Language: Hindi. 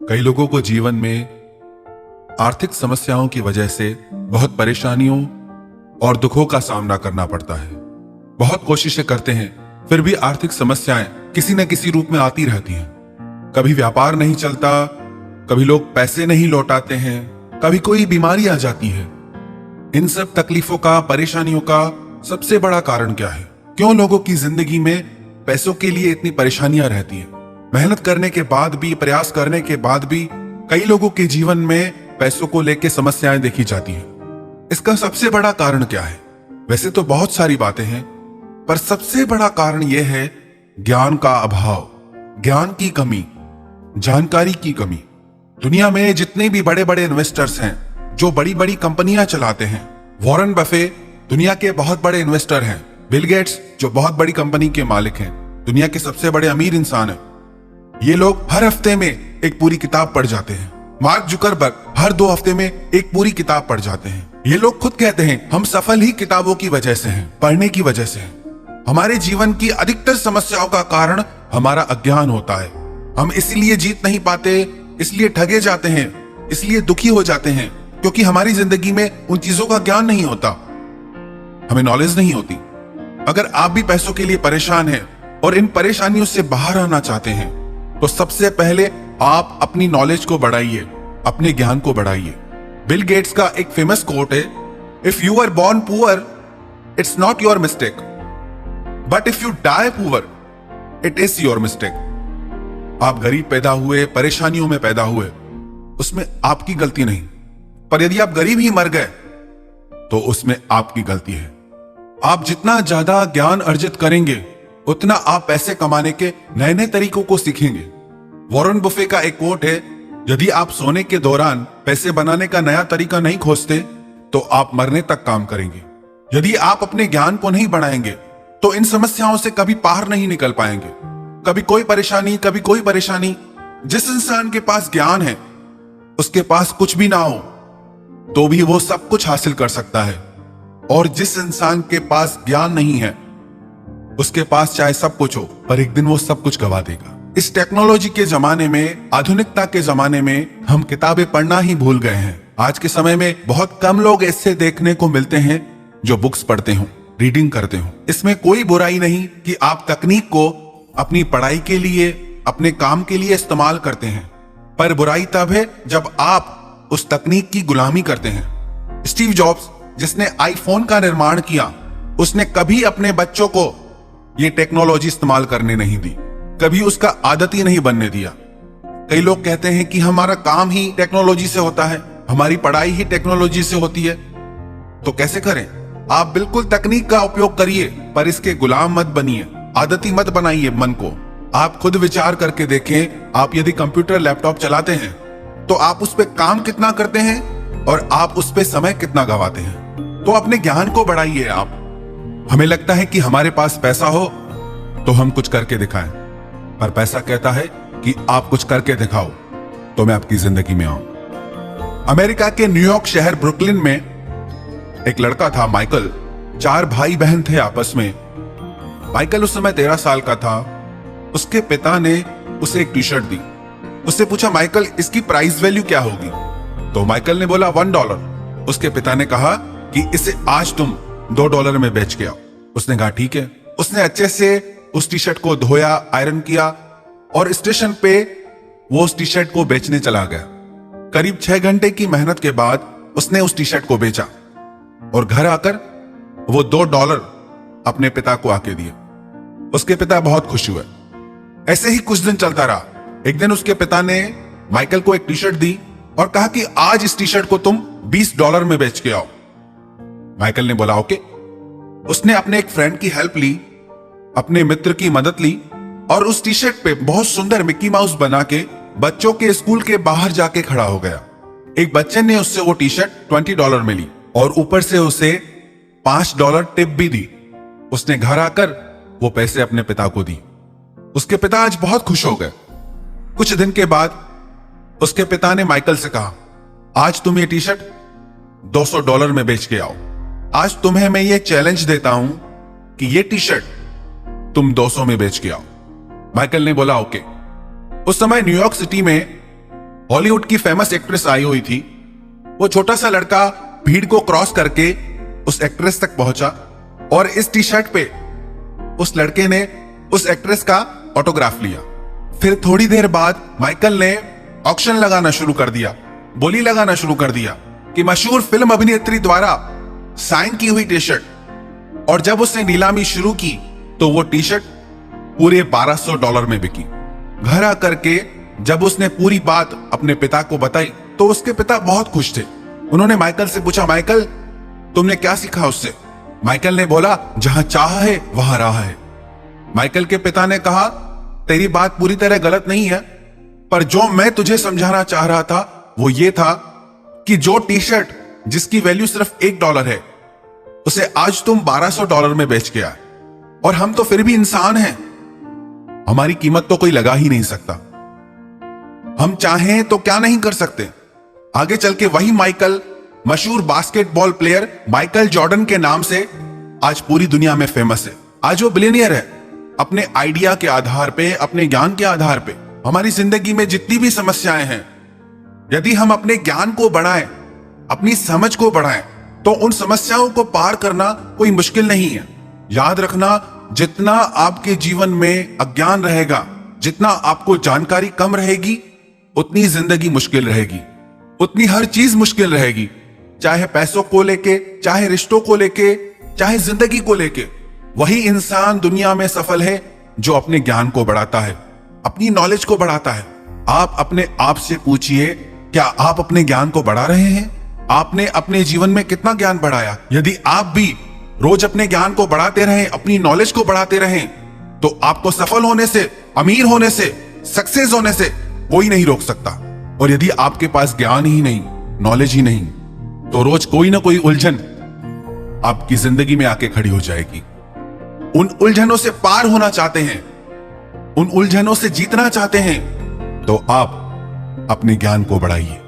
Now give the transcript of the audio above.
कई लोगों को जीवन में आर्थिक समस्याओं की वजह से बहुत परेशानियों और दुखों का सामना करना पड़ता है। बहुत कोशिशें करते हैं, फिर भी आर्थिक समस्याएं किसी न किसी रूप में आती रहती हैं। कभी व्यापार नहीं चलता, कभी लोग पैसे नहीं लौटाते हैं, कभी कोई बीमारी आ जाती है। इन सब तकलीफों का, परेशानियों का सबसे बड़ा कारण क्या है? क्यों लोगों की जिंदगी में पैसों के लिए इतनी परेशानियां रहती हैं? मेहनत करने के बाद भी, प्रयास करने के बाद भी कई लोगों के जीवन में पैसों को लेकर समस्याएं देखी जाती हैं। इसका सबसे बड़ा कारण क्या है? वैसे तो बहुत सारी बातें हैं, पर सबसे बड़ा कारण यह है ज्ञान का अभाव, ज्ञान की कमी, जानकारी की कमी। दुनिया में जितने भी बड़े बड़े इन्वेस्टर्स हैं, जो बड़ी बड़ी कंपनियां चलाते हैं, वॉरेन बफे दुनिया के बहुत बड़े इन्वेस्टर हैं, बिल गेट्स जो बहुत बड़ी कंपनी के मालिक हैं, दुनिया के सबसे बड़े अमीर इंसान हैं, ये लोग हर हफ्ते में एक पूरी किताब पढ़ जाते हैं। मार्क जुकरबर्ग हर 2 हफ्ते में एक पूरी किताब पढ़ जाते हैं। ये लोग खुद कहते हैं हम सफल ही किताबों की वजह से हैं, पढ़ने की वजह से हैं। हमारे जीवन की अधिकतर समस्याओं का कारण हमारा अज्ञान होता है। हम इसलिए जीत नहीं पाते, इसलिए ठगे जाते हैं, इसलिए दुखी हो जाते हैं, क्योंकि हमारी जिंदगी में उन चीजों का ज्ञान नहीं होता, हमें नॉलेज नहीं होती। अगर आप भी पैसों के लिए परेशान हैं और इन परेशानियों से बाहर आना चाहते हैं, तो सबसे पहले आप अपनी नॉलेज को बढ़ाइए, अपने ज्ञान को बढ़ाइए। बिल गेट्स का एक फेमस कोट है, if you are born poor it's not your mistake, but if you die poor it is your mistake. आप गरीब पैदा हुए, परेशानियों में पैदा हुए, उसमें आपकी गलती नहीं, पर यदि आप गरीब ही मर गए तो उसमें आपकी गलती है। आप जितना ज्यादा ज्ञान अर्जित करेंगे, उतना आप पैसे कमाने के नए नए तरीकों को सीखेंगे। वॉरेन बफे का एक कोट है, यदि आप सोने के दौरान पैसे बनाने का नया तरीका नहीं खोजते, तो आप मरने तक काम करेंगे। यदि आप अपने ज्ञान को नहीं बढ़ाएंगे, तो इन समस्याओं से कभी बाहर नहीं निकल पाएंगे। कभी कोई परेशानी, कभी कोई परेशानी। जिस इंसान के पास ज्ञान है, उसके पास कुछ भी ना हो तो भी वो सब कुछ हासिल कर सकता है, और जिस इंसान के पास ज्ञान नहीं है, उसके पास चाहे सब कुछ हो, पर एक दिन वो सब कुछ गवा देगा। इस टेक्नोलॉजी के जमाने में, आधुनिकता के जमाने में हम किताबें पढ़ना ही भूल गए हैं। आज के समय में बहुत कम लोग ऐसे देखने को मिलते हैं जो बुक्स पढ़ते हो, रीडिंग करते हो। इसमें कोई बुराई नहीं कि आप तकनीक को अपनी पढ़ाई के लिए, अपने काम के लिए इस्तेमाल करते हैं, पर बुराई तब है जब आप उस तकनीक की गुलामी करते हैं। स्टीव जॉब्स, जिसने आईफोन का निर्माण किया, उसने कभी अपने बच्चों को ये टेक्नोलॉजी इस्तेमाल करने नहीं दी, कभी उसका आदत ही नहीं बनने दिया। कई लोग कहते हैं कि हमारा काम ही टेक्नोलॉजी से होता है, हमारी पढ़ाई ही टेक्नोलॉजी से होती है। तो कैसे करें? आप बिल्कुल तकनीक का उपयोग करिए, पर इसके गुलाम मत बनिए, आदती मत बनाइए मन को। आप खुद विचार करके देखें, आप यदि कंप्यूटर, लैपटॉप चलाते हैं, तो आप उस पर काम कितना करते हैं और आप उस पर समय कितना गवाते हैं। तो अपने ज्ञान को बढ़ाइए। आप हमें लगता है कि हमारे पास पैसा हो तो हम कुछ करके दिखाएं, पर पैसा कहता है कि आप कुछ करके दिखाओ तो मैं आपकी जिंदगी में आऊं। अमेरिका के न्यूयॉर्क शहर ब्रुकलिन में एक लड़का था, माइकल। 4 भाई बहन थे आपस में। माइकल उस समय 13 साल का था। उसके पिता ने उसे एक टी शर्ट दी। उससे पूछा, माइकल इसकी प्राइस वैल्यू क्या होगी? तो माइकल ने बोला $1। उसके पिता ने कहा कि इसे आज तुम $2 में बेच के आओ। उसने कहा ठीक है। उसने अच्छे से उस टी शर्ट को धोया, आयरन किया, और स्टेशन पे वो उस टी शर्ट को बेचने चला गया। करीब 6 घंटे की मेहनत के बाद उसने उस टी शर्ट को बेचा, और घर आकर वो $2 अपने पिता को आके दिए। उसके पिता बहुत खुश हुए। ऐसे ही कुछ दिन चलता रहा। एक दिन उसके पिता ने माइकल को एक टी शर्ट दी और कहा कि आज इस टी शर्ट को तुम $20 में बेच के आओ। माइकल ने बोला ओके। उसने अपने एक फ्रेंड की हेल्प ली, अपने मित्र की मदद ली, और उस टी शर्ट पे बहुत सुंदर मिक्की माउस बना के बच्चों के स्कूल के बाहर जाके खड़ा हो गया। एक बच्चे ने उससे वो टी शर्ट $20 में ली और ऊपर से उसे $5 टिप भी दी। उसने घर आकर वो पैसे अपने पिता को दी। उसके पिता आज बहुत खुश हो गए। कुछ दिन के बाद उसके पिता ने माइकल से कहा, आज तुम ये टी शर्ट $200 में बेच के आओ। आज तुम्हें मैं ये चैलेंज देता हूं कि ये टी शर्ट तुम 200 में बेच के आओ। माइकल ने बोला ओके। उस समय न्यूयॉर्क सिटी में हॉलीवुड की फेमस एक्ट्रेस आई हुई थी। वो छोटा सा लड़का भीड़ को क्रॉस करके उस एक्ट्रेस तक पहुंचा और इस टी शर्ट पे उस लड़के ने उस एक्ट्रेस का ऑटोग्राफ लिया। फिर थोड़ी देर बाद माइकल ने ऑक्शन लगाना शुरू कर दिया, बोली लगाना शुरू कर दिया कि मशहूर फिल्म अभिनेत्री द्वारा साइन की हुई टी शर्ट। और जब उसने नीलामी शुरू की तो वो टी शर्ट पूरे $1200 में बिकी। घर आकर के जब उसने पूरी बात अपने पिता को बताई तो उसके पिता बहुत खुश थे। उन्होंने माइकल से पूछा, माइकल तुमने क्या सीखा उससे? माइकल ने बोला, जहां चाह है वहां राह है। माइकल के पिता ने कहा, तेरी बात पूरी तरह गलत नहीं है, पर जो मैं तुझे समझाना चाह रहा था वो ये था कि जो टी शर्ट जिसकी वैल्यू सिर्फ $1 है उसे आज तुम $1200 में बेच के आए, और हम तो फिर भी इंसान हैं, हमारी कीमत तो कोई लगा ही नहीं सकता। हम चाहें तो क्या नहीं कर सकते। आगे चल के वही माइकल मशहूर बास्केटबॉल प्लेयर माइकल जॉर्डन के नाम से आज पूरी दुनिया में फेमस है। आज वो बिलियनियर है। अपने आइडिया के आधार पे, अपने ज्ञान के आधार पे हमारी जिंदगी में जितनी भी समस्याएं हैं, यदि हम अपने ज्ञान को बढ़ाएं, अपनी समझ को बढ़ाएं, तो उन समस्याओं को पार करना कोई मुश्किल नहीं है। याद रखना, जितना आपके जीवन में अज्ञान रहेगा, जितना आपको जानकारी कम रहेगी, उतनी जिंदगी मुश्किल रहेगी, उतनी हर चीज मुश्किल रहेगी। चाहे पैसों को लेके, चाहे रिश्तों को लेके, चाहे जिंदगी को लेके। वही इंसान दुनिया में सफल है जो अपने ज्ञान को बढ़ाता है, अपनी नॉलेज को बढ़ाता है। आप अपने आप से पूछिए, क्या आप अपने ज्ञान को बढ़ा रहे हैं? आपने अपने जीवन में कितना ज्ञान बढ़ाया? यदि आप भी रोज अपने ज्ञान को बढ़ाते रहें, अपनी नॉलेज को बढ़ाते रहें, तो आपको सफल होने से, अमीर होने से, सक्सेस होने से कोई नहीं रोक सकता। और यदि आपके पास ज्ञान ही नहीं, नॉलेज ही नहीं, तो रोज कोई ना कोई उलझन आपकी जिंदगी में आके खड़ी हो जाएगी। उन उलझनों से पार होना चाहते हैं, उन उलझनों से जीतना चाहते हैं, तो आप अपने ज्ञान को बढ़ाइए।